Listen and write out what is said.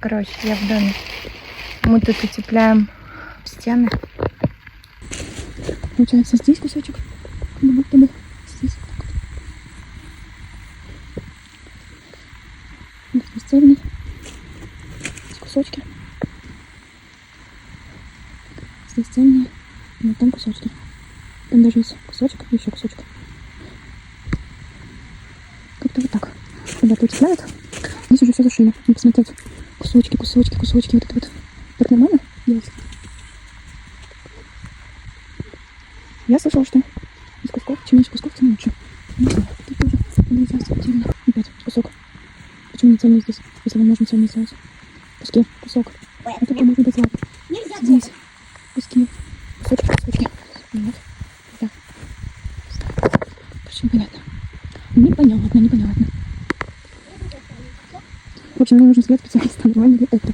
Короче, я в доме. Мы тут утепляем стены. Получается, здесь кусочек, как будто бы здесь. Вот здесь цельный. Здесь кусочки. Здесь цельные. И вот там кусочки. Там даже есть кусочек и еще кусочек. Как-то вот так. Ребята утепляют. Здесь уже все зашили. Ну, посмотреть. Кусочки, кусочки, кусочки. Вот это вот. Так нормально делать? Я слышала, что из кусков, чем меньше кусков, тем лучше. Не знаю, тут тоже две части отдельно. Опять кусок. Почему не цельный здесь, если мы можем цельный сделать? Куски, кусок. Это тоже можно дослать. Здесь куски, кусочки, кусочки. Вот. Да. Короче, непонятно. Непонятно. В общем, мне нужно сказать специалиста, нормально ли это.